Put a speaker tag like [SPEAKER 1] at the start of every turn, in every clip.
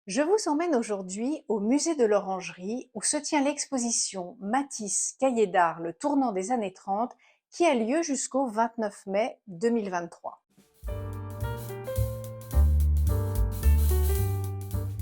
[SPEAKER 1] Je vous emmène aujourd'hui au musée de l'Orangerie où se tient l'exposition Matisse Cahiers d'art le tournant des années 30 qui a lieu jusqu'au 29 mai 2023.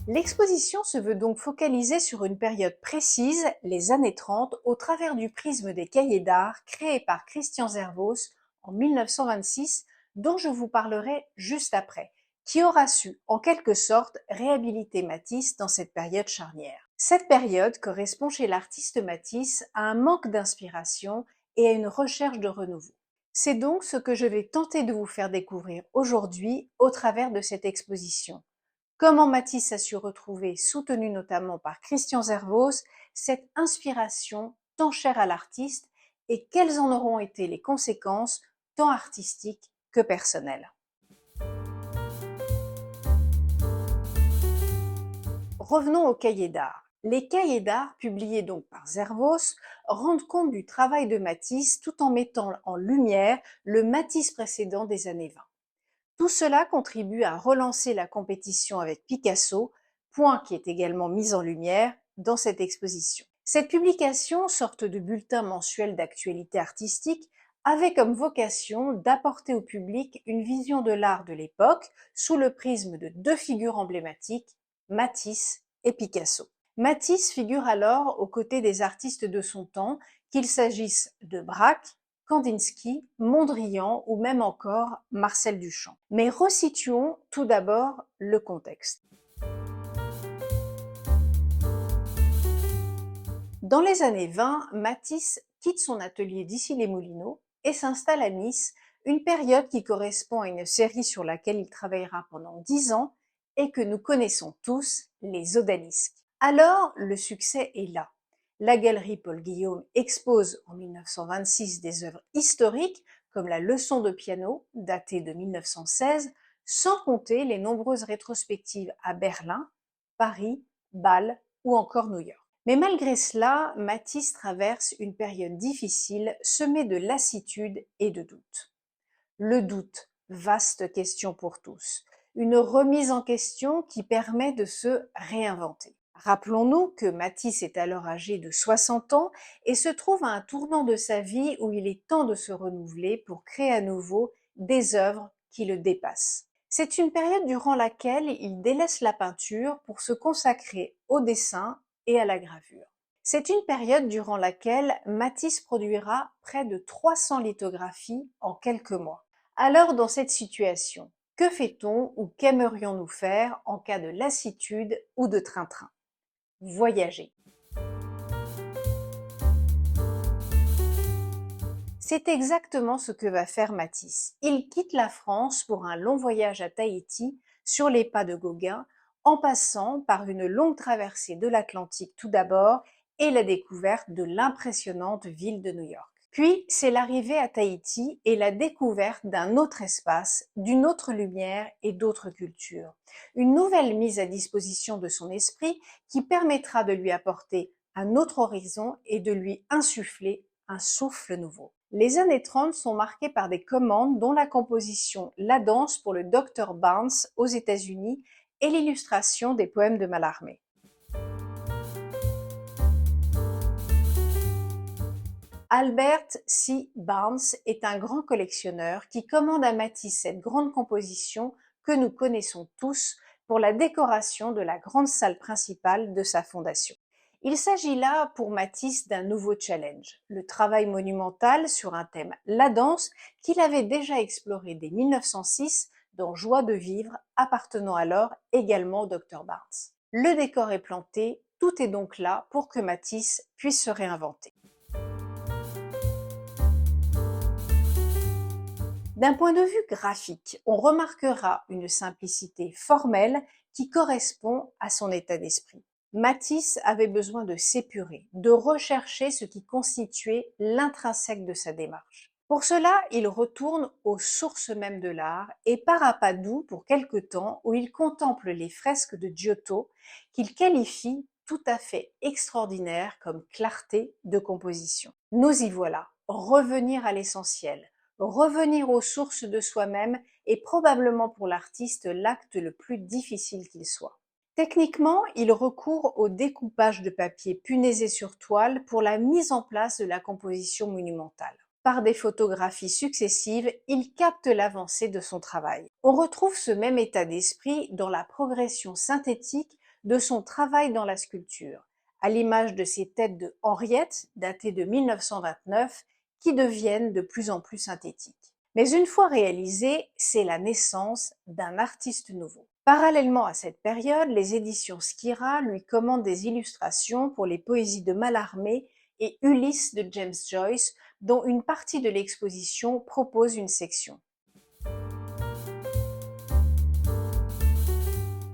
[SPEAKER 1] L'exposition se veut donc focaliser sur une période précise, les années 30, au travers du prisme des cahiers d'art créés par Christian Zervos en 1926, dont je vous parlerai juste après, qui aura su, en quelque sorte, réhabiliter Matisse dans cette période charnière. Cette période correspond chez l'artiste Matisse à un manque d'inspiration et à une recherche de renouveau. C'est donc ce que je vais tenter de vous faire découvrir aujourd'hui au travers de cette exposition. Comment Matisse a su retrouver, soutenu notamment par Christian Zervos, cette inspiration tant chère à l'artiste et quelles en auront été les conséquences tant artistiques que personnelles. Revenons aux cahiers d'art. Les cahiers d'art, publiés donc par Zervos, rendent compte du travail de Matisse tout en mettant en lumière le Matisse précédent des années 20. Tout cela contribue à relancer la compétition avec Picasso, point qui est également mis en lumière dans cette exposition. Cette publication, sorte de bulletin mensuel d'actualité artistique, avait comme vocation d'apporter au public une vision de l'art de l'époque sous le prisme de deux figures emblématiques, Matisse et Picasso. Matisse figure alors aux côtés des artistes de son temps, qu'il s'agisse de Braque, Kandinsky, Mondrian ou même encore Marcel Duchamp. Mais resituons tout d'abord le contexte. Dans les années 20, Matisse quitte son atelier d'Issy-les-Moulineaux et s'installe à Nice, une période qui correspond à une série sur laquelle il travaillera pendant 10 ans et que nous connaissons tous, les odalisques. Alors, le succès est là. La galerie Paul Guillaume expose en 1926 des œuvres historiques comme la leçon de piano, datée de 1916, sans compter les nombreuses rétrospectives à Berlin, Paris, Bâle ou encore New York. Mais malgré cela, Matisse traverse une période difficile semée de lassitude et de doute. Le doute, vaste question pour tous, une remise en question qui permet de se réinventer. Rappelons-nous que Matisse est alors âgé de 60 ans et se trouve à un tournant de sa vie où il est temps de se renouveler pour créer à nouveau des œuvres qui le dépassent. C'est une période durant laquelle il délaisse la peinture pour se consacrer au dessin et à la gravure. C'est une période durant laquelle Matisse produira près de 300 lithographies en quelques mois. Alors, dans cette situation, que fait-on ou qu'aimerions-nous faire en cas de lassitude ou de train-train? Voyager. C'est exactement ce que va faire Matisse. Il quitte la France pour un long voyage à Tahiti sur les pas de Gauguin, en passant par une longue traversée de l'Atlantique tout d'abord et la découverte de l'impressionnante ville de New York. Puis, c'est l'arrivée à Tahiti et la découverte d'un autre espace, d'une autre lumière et d'autres cultures. Une nouvelle mise à disposition de son esprit qui permettra de lui apporter un autre horizon et de lui insuffler un souffle nouveau. Les années 30 sont marquées par des commandes dont la composition La danse pour le Dr Barnes aux États-Unis et l'illustration des poèmes de Mallarmé. Albert C. Barnes est un grand collectionneur qui commande à Matisse cette grande composition que nous connaissons tous pour la décoration de la grande salle principale de sa fondation. Il s'agit là pour Matisse d'un nouveau challenge, le travail monumental sur un thème, la danse, qu'il avait déjà exploré dès 1906 dans Joie de vivre, appartenant alors également au Dr Barnes. Le décor est planté, tout est donc là pour que Matisse puisse se réinventer. D'un point de vue graphique, on remarquera une simplicité formelle qui correspond à son état d'esprit. Matisse avait besoin de s'épurer, de rechercher ce qui constituait l'intrinsèque de sa démarche. Pour cela, il retourne aux sources mêmes de l'art et part à Padoue pour quelque temps où il contemple les fresques de Giotto qu'il qualifie tout à fait extraordinaires comme clarté de composition. Nous y voilà, revenir à l'essentiel. Revenir aux sources de soi-même est probablement pour l'artiste l'acte le plus difficile qu'il soit. Techniquement, il recourt au découpage de papier punaisé sur toile pour la mise en place de la composition monumentale. Par des photographies successives, il capte l'avancée de son travail. On retrouve ce même état d'esprit dans la progression synthétique de son travail dans la sculpture, à l'image de ses têtes de Henriette, datées de 1929, qui deviennent de plus en plus synthétiques. Mais une fois réalisé, c'est la naissance d'un artiste nouveau. Parallèlement à cette période, les éditions Skira lui commandent des illustrations pour les poésies de Mallarmé et Ulysse de James Joyce, dont une partie de l'exposition propose une section.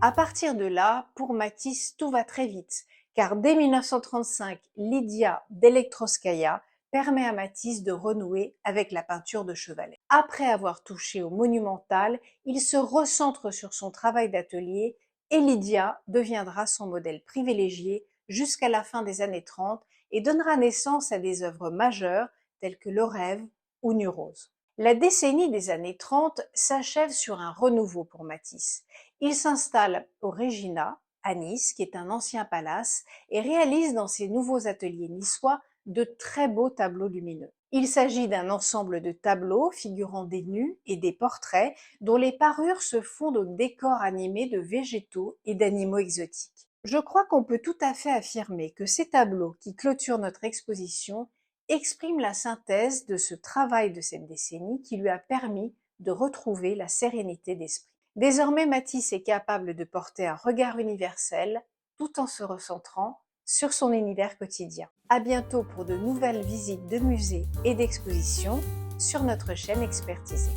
[SPEAKER 1] À partir de là, pour Matisse, tout va très vite, car dès 1935, Lydia d'Elektroskaïa permet à Matisse de renouer avec la peinture de chevalet. Après avoir touché au monumental, il se recentre sur son travail d'atelier et Lydia deviendra son modèle privilégié jusqu'à la fin des années 30 et donnera naissance à des œuvres majeures telles que Le Rêve ou Nurose. La décennie des années 30 s'achève sur un renouveau pour Matisse. Il s'installe au Regina, à Nice, qui est un ancien palace, et réalise dans ses nouveaux ateliers niçois de très beaux tableaux lumineux. Il s'agit d'un ensemble de tableaux figurant des nus et des portraits dont les parures se fondent au décor animé de végétaux et d'animaux exotiques. Je crois qu'on peut tout à fait affirmer que ces tableaux qui clôturent notre exposition expriment la synthèse de ce travail de cette décennie qui lui a permis de retrouver la sérénité d'esprit. Désormais, Matisse est capable de porter un regard universel tout en se recentrant sur son univers quotidien. À bientôt pour de nouvelles visites de musées et d'expositions sur notre chaîne Expertisée.